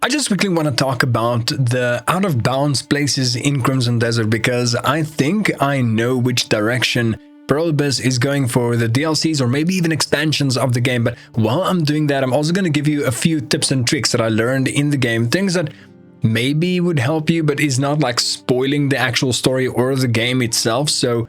I just quickly want to talk about the out-of-bounds places in Crimson Desert because I think I know which direction Pearl Abyss is going for the DLCs or maybe even expansions of the game. But while I'm doing that, I'm also going to give you a few tips and tricks that I learned in the game, things that maybe would help you, but is not like spoiling the actual story or the game itself. So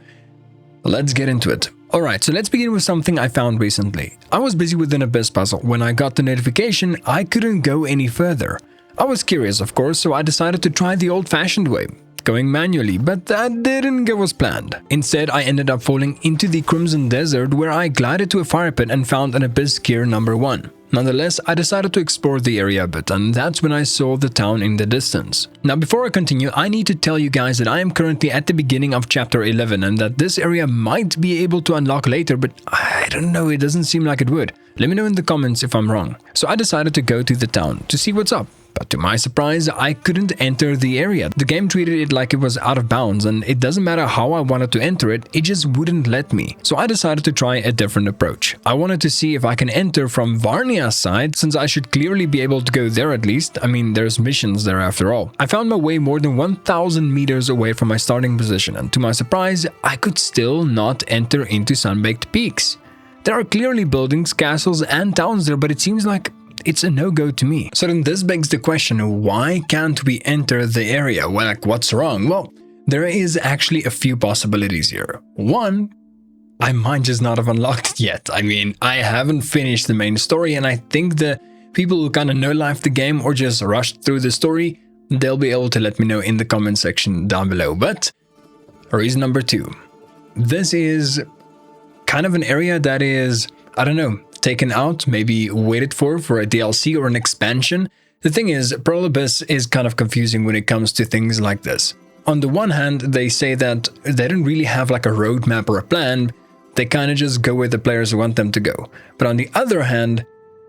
let's get into it. Alright, so let's begin with something I found recently. I was busy with an Abyss puzzle. When I got the notification, I couldn't go any further. I was curious, of course, so I decided to try the old-fashioned way, going manually, but that didn't go as planned. Instead, I ended up falling into the Crimson Desert, where I glided to a fire pit and found an Abyss gear number 1. Nonetheless, I decided to explore the area a bit, and that's when I saw the town in the distance. Now, before I continue, I need to tell you guys that I am currently at the beginning of Chapter 11, and that this area might be able to unlock later, but I don't know, it doesn't seem like it would. Let me know in the comments if I'm wrong. So I decided to go to the town to see what's up. But to my surprise, I couldn't enter the area. The game treated it like it was out of bounds, and it doesn't matter how I wanted to enter it, it just wouldn't let me. So I decided to try a different approach. I wanted to see if I can enter from Varnia's side, since I should clearly be able to go there at least. I mean, there's missions there after all. I found my way more than 1,000 meters away from my starting position, and to my surprise, I could still not enter into Sunbaked Peaks. There are clearly buildings, castles, and towns there, but it seems like it's a no-go to me. So then this begs the question, why can't we enter the area? Well, like, what's wrong? Well, there is actually a few possibilities here. One, I might just not have unlocked it yet. I mean, I haven't finished the main story, and I think the people who kind of no-life the game or just rushed through the story, they'll be able to let me know in the comment section down below. But reason number 2, this is kind of an area that is, I don't know, taken out, maybe waited for a DLC or an expansion. The thing is, Pearl Abyss is kind of confusing when it comes to things like this. On the one hand, they say that they don't really have like a roadmap or a plan, they kind of just go where the players want them to go. But on the other hand,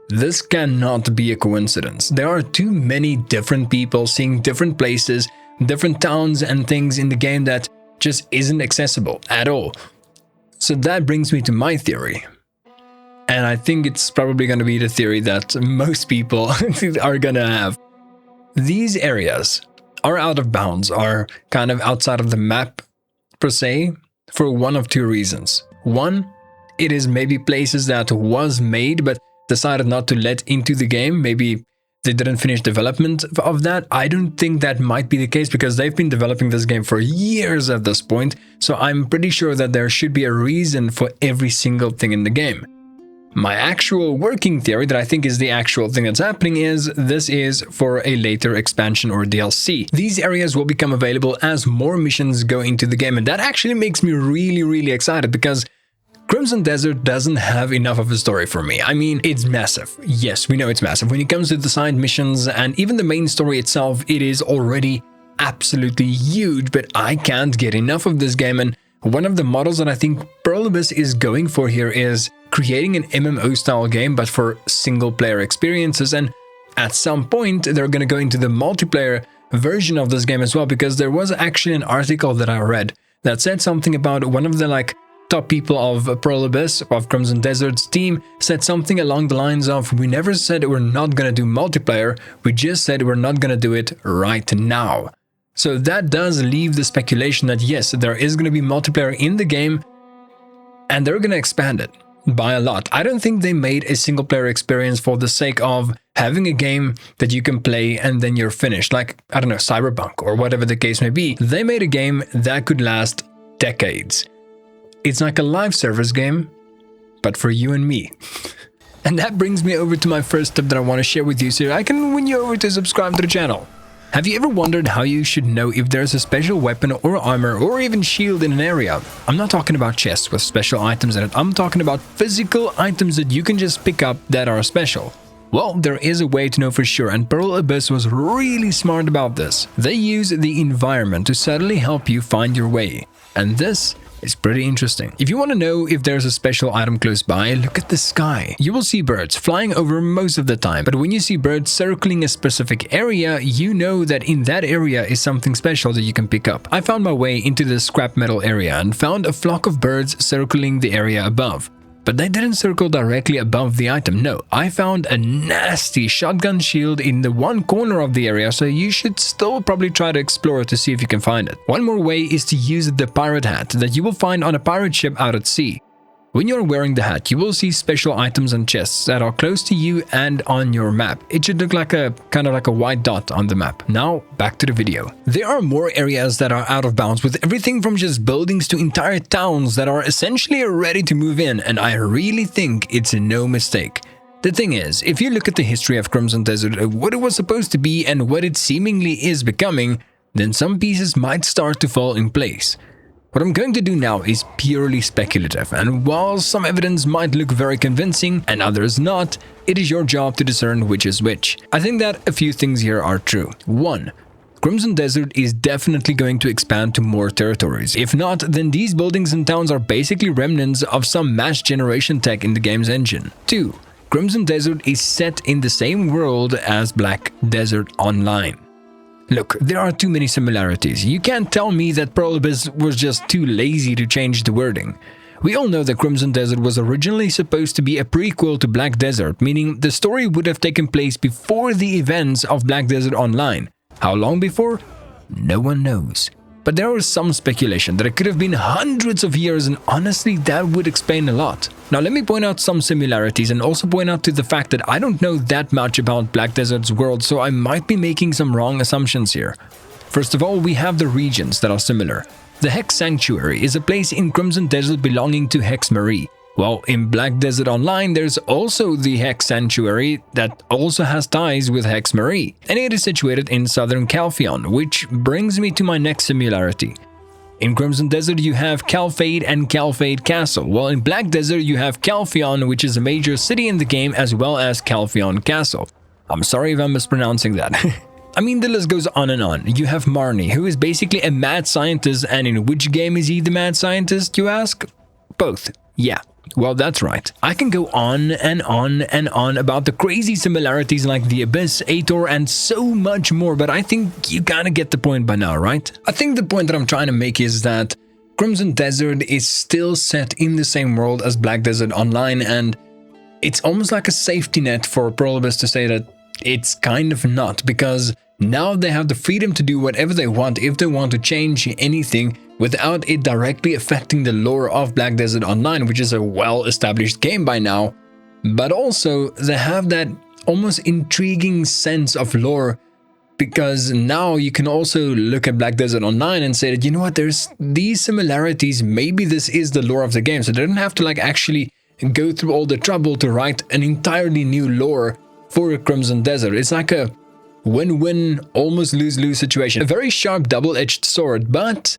this cannot be a coincidence. There are too many different people seeing different places, different towns and things in the game that just isn't accessible at all. So that brings me to my theory. And I think it's probably going to be the theory that most people are going to have. These areas are out of bounds, are kind of outside of the map per se, for one of 2 reasons. One, it is maybe places that was made but decided not to let into the game. Maybe they didn't finish development of that. I don't think that might be the case because they've been developing this game for years at this point. So I'm pretty sure that there should be a reason for every single thing in the game. My actual working theory that I think is the actual thing that's happening is this is for a later expansion or DLC. These areas will become available as more missions go into the game, and that actually makes me really excited because Crimson Desert doesn't have enough of a story for me. I mean, it's massive. Yes, we know it's massive. When it comes to the side missions and even the main story itself, it is already absolutely huge, but I can't get enough of this game. And one of the models that I think Pearl Abyss is going for here is creating an MMO style game but for single player experiences, and at some point they're going to go into the multiplayer version of this game as well, because there was actually an article that I read that said something about one of the top people of Pearl Abyss, of Crimson Desert's team, said something along the lines of, we never said we're not going to do multiplayer, we just said we're not going to do it right now. So that does leave the speculation that yes, there is going to be multiplayer in the game and they're going to expand it by a lot. I don't think they made a single player experience for the sake of having a game that you can play and then you're finished. Like, I don't know, Cyberpunk or whatever the case may be. They made a game that could last decades. It's like a live service game, but for you and me. And that brings me over to my first tip that I want to share with you so I can win you over to subscribe to the channel. Have you ever wondered how you should know if there's a special weapon or armor or even shield in an area? I'm not talking about chests with special items in it, I'm talking about physical items that you can just pick up that are special. Well, there is a way to know for sure, and Pearl Abyss was really smart about this. They use the environment to subtly help you find your way, and this is pretty interesting. If you want to know if there's a special item close by, look at the sky. You will see birds flying over most of the time, but when you see birds circling a specific area, you know that in that area is something special that you can pick up. I found my way into the scrap metal area and found a flock of birds circling the area above. But they didn't circle directly above the item. No, I found a nasty shotgun shield in the one corner of the area, so you should still probably try to explore to see if you can find it. One more way is to use the pirate hat that you will find on a pirate ship out at sea. When you're wearing the hat, you will see special items and chests that are close to you and on your map. It should look like a kind of like a white dot on the map. Now, back to the video. There are more areas that are out of bounds, with everything from just buildings to entire towns that are essentially ready to move in, and I really think it's no mistake. The thing is, if you look at the history of Crimson Desert, what it was supposed to be and what it seemingly is becoming, then some pieces might start to fall in place. What I'm going to do now is purely speculative, and while some evidence might look very convincing and others not, it is your job to discern which is which. I think that a few things here are true. 1. Crimson Desert is definitely going to expand to more territories. If not, then these buildings and towns are basically remnants of some mass generation tech in the game's engine. 2. Crimson Desert is set in the same world as Black Desert Online. Look, there are too many similarities. You can't tell me that Pearl Abyss was just too lazy to change the wording. We all know that Crimson Desert was originally supposed to be a prequel to Black Desert, meaning the story would have taken place before the events of Black Desert Online. How long before? No one knows. But there was some speculation that it could have been hundreds of years, and honestly that would explain a lot. Now let me point out some similarities and also point out to the fact that I don't know that much about Black Desert's world, so I might be making some wrong assumptions here. First of all, we have the regions that are similar. The Hex Sanctuary is a place in Crimson Desert belonging to Hex Marie. While in Black Desert Online, there's also the Hex Sanctuary that also has ties with Hex Marie, and it is situated in southern Calpheon, which brings me to my next similarity. In Crimson Desert, you have Calphade and Calphade Castle, while in Black Desert, you have Calpheon, which is a major city in the game, as well as Calpheon Castle. I'm sorry if I'm mispronouncing that. I mean, the list goes on and on. You have Marnie, who is basically a mad scientist, and in which game is he the mad scientist, you ask? Both, yeah. Well, that's right. I can go on and on and on about the crazy similarities like the Abyss, Ator, and so much more, but I think you kinda get the point by now, right? I think the point that I'm trying to make is that Crimson Desert is still set in the same world as Black Desert Online, and it's almost like a safety net for Pearl Abyss to say that it's kind of not, because now they have the freedom to do whatever they want if they want to change anything without it directly affecting the lore of Black Desert Online, which is a well-established game by now. But also, they have that almost intriguing sense of lore, because now you can also look at Black Desert Online and say that, you know what, there's these similarities, maybe this is the lore of the game, so they don't have to like actually go through all the trouble to write an entirely new lore for Crimson Desert. It's like a win-win, almost lose-lose situation. A very sharp double-edged sword, but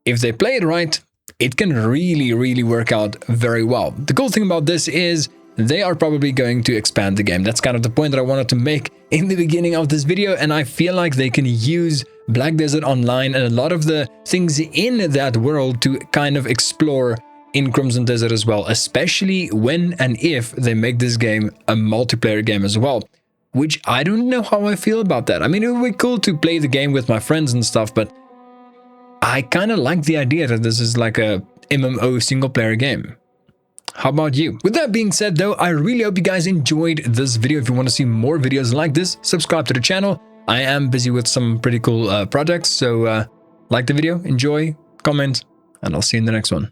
if they play it right, it can really work out very well. The cool thing about this is they are probably going to expand the game. That's kind of the point that I wanted to make in the beginning of this video, and I feel like they can use Black Desert Online and a lot of the things in that world to kind of explore in Crimson Desert as well, especially when and if they make this game a multiplayer game as well, which I don't know how I feel about that. I mean, it would be cool to play the game with my friends and stuff, but I kind of like the idea that this is like a MMO single-player game. How about you? With that being said though, I really hope you guys enjoyed this video. If you want to see more videos like this, subscribe to the channel. I am busy with some pretty cool projects, so like the video, enjoy, comment, and I'll see you in the next one.